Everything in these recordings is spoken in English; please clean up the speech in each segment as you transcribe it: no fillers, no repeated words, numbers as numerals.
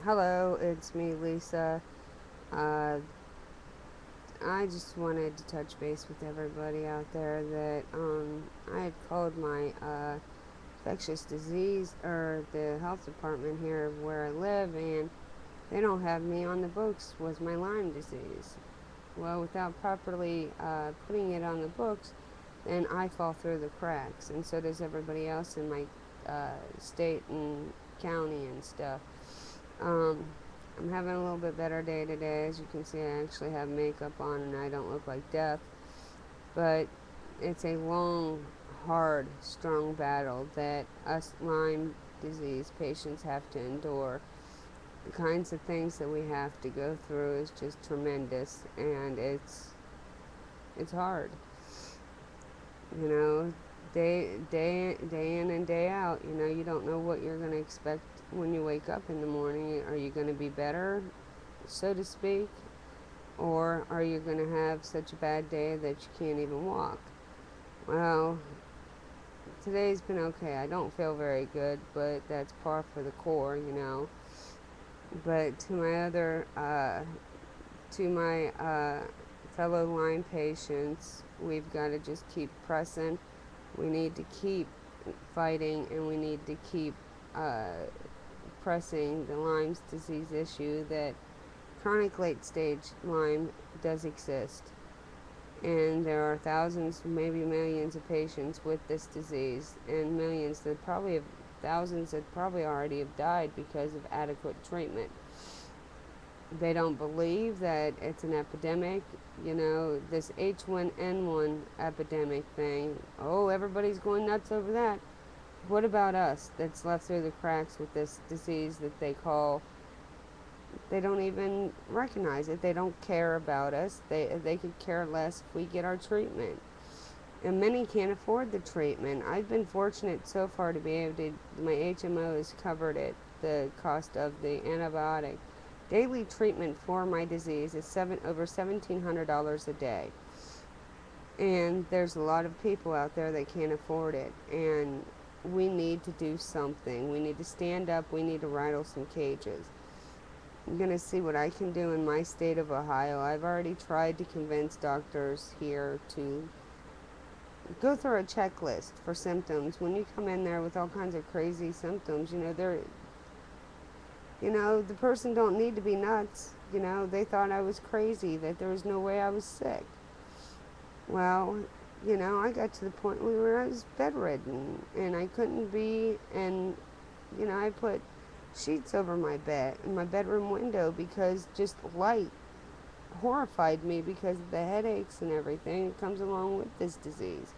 Hello, it's me, Lisa. Uh, I just wanted to touch base with everybody out there that I had called my infectious disease or the health department here where I live, and they don't have me on the books with my Lyme disease. Well, without properly putting it on the books, then I fall through the cracks, and so does everybody else in my state and county and stuff. Um, I'm having a little bit better day today. As you can see, I actually have makeup on and I don't look like death. But it's a long, hard, strong battle that us Lyme disease patients have to endure. The kinds of things that we have to go through is just tremendous, and it's hard. You know, day in and day out. You know, you don't know what you're going to expect when you wake up in the morning. Are you going to be better, so to speak, or are you going to have such a bad day that you can't even walk? Well, today's been okay. I don't feel very good, but that's par for the course. But to my fellow Lyme patients, we've got to just keep pressing. We need to keep fighting, and we need to keep uh, pressing the Lyme disease issue that chronic late stage Lyme does exist. And there are thousands, maybe millions of patients with this disease, and millions that probably have, thousands that probably already have died because of adequate treatment. They don't believe that it's an epidemic. This H1N1 epidemic thing. Oh, everybody's going nuts over that. What about us that's left through the cracks with this disease that they don't even recognize it. They don't care about us. They could care less if we get our treatment. And many can't afford the treatment. I've been fortunate so far to be able to, my HMO has covered it, the cost of the antibiotic. Daily treatment for my disease is over $1,700 a day. And there's a lot of people out there that can't afford it. And we need to do something. We need to stand up. We need to rattle some cages. I'm going to see what I can do in my state of Ohio. I've already tried to convince doctors here to go through a checklist for symptoms. When you come in there with all kinds of crazy symptoms, the person don't need to be nuts. They thought I was crazy, that there was no way I was sick. Well, I got to the point where I was bedridden and I couldn't be, and, I put sheets over my bed, my bedroom window, because just light horrified me because of the headaches and everything that comes along with this disease.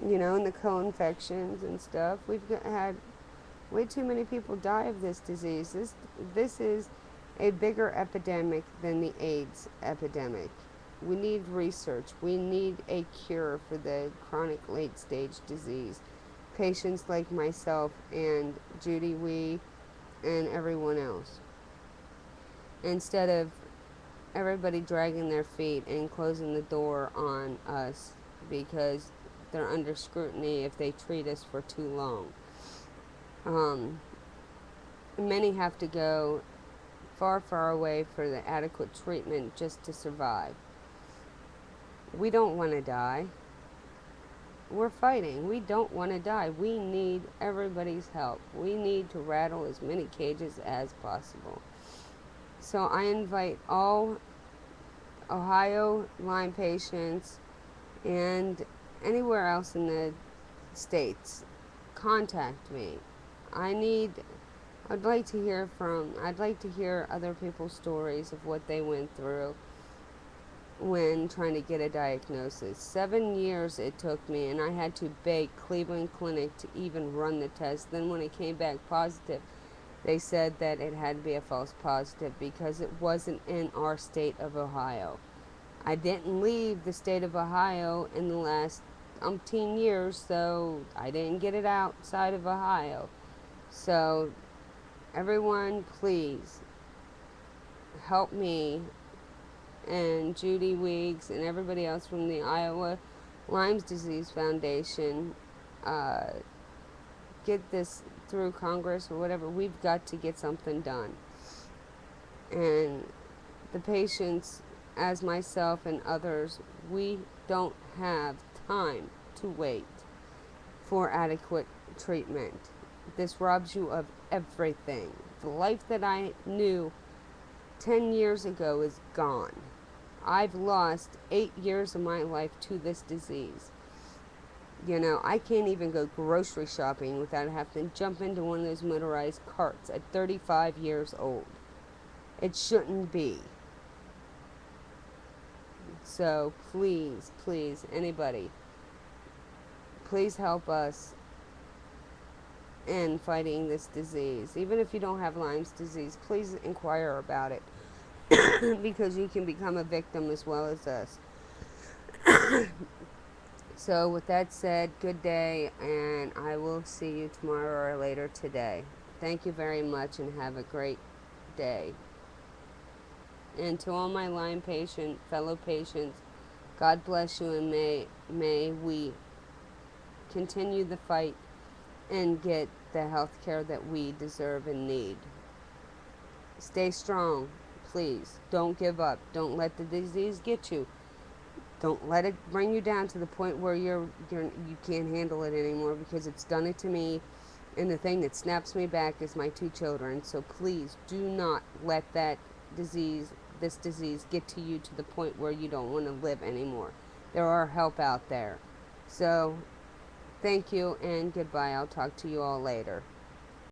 And the co-infections and stuff. Had way too many people die of this disease. This is a bigger epidemic than the AIDS epidemic. We need research. We need a cure for the chronic late stage disease. Patients like myself and Judy Wee and everyone else. Instead of everybody dragging their feet and closing the door on us because they're under scrutiny if they treat us for too long. Many have to go far, far away for the adequate treatment just to survive. We don't want to die. We're fighting. We don't want to die. We need everybody's help. We need to rattle as many cages as possible. So I invite all Ohio Lyme patients and anywhere else in the states, contact me. I'd like to hear other people's stories of what they went through when trying to get a diagnosis. 7 years it took me, and I had to beg Cleveland Clinic to even run the test. Then when it came back positive, they said that it had to be a false positive because it wasn't in our state of Ohio. I didn't leave the state of Ohio in the last umpteen years, so I didn't get it outside of Ohio. So everyone, please help me and Judy Weeks and everybody else from the Iowa Lyme Disease Foundation get this through Congress or whatever. We've got to get something done. And the patients, as myself and others, we don't have time to wait for adequate treatment. This robs you of everything. The life that I knew 10 years ago is gone. I've lost 8 years of my life to this disease. You know, I can't even go grocery shopping without having to jump into one of those motorized carts at 35 years old. It shouldn't be. So please, please, anybody, please help us in fighting this disease. Even if you don't have Lyme's disease, please inquire about it because you can become a victim as well as us. So with that said, good day, and I will see you tomorrow or later today. Thank you very much and have a great day. And to all my Lyme fellow patients, God bless you, and may we continue the fight and get the health care that we deserve and need. Stay strong, please. Don't give up. Don't let the disease get you. Don't let it bring you down to the point where you can't handle it anymore, because it's done it to me. And the thing that snaps me back is my 2 children. So please do not let this disease get to you to the point where you don't want to live anymore. There are help out there. So thank you and goodbye. I'll talk to you all later.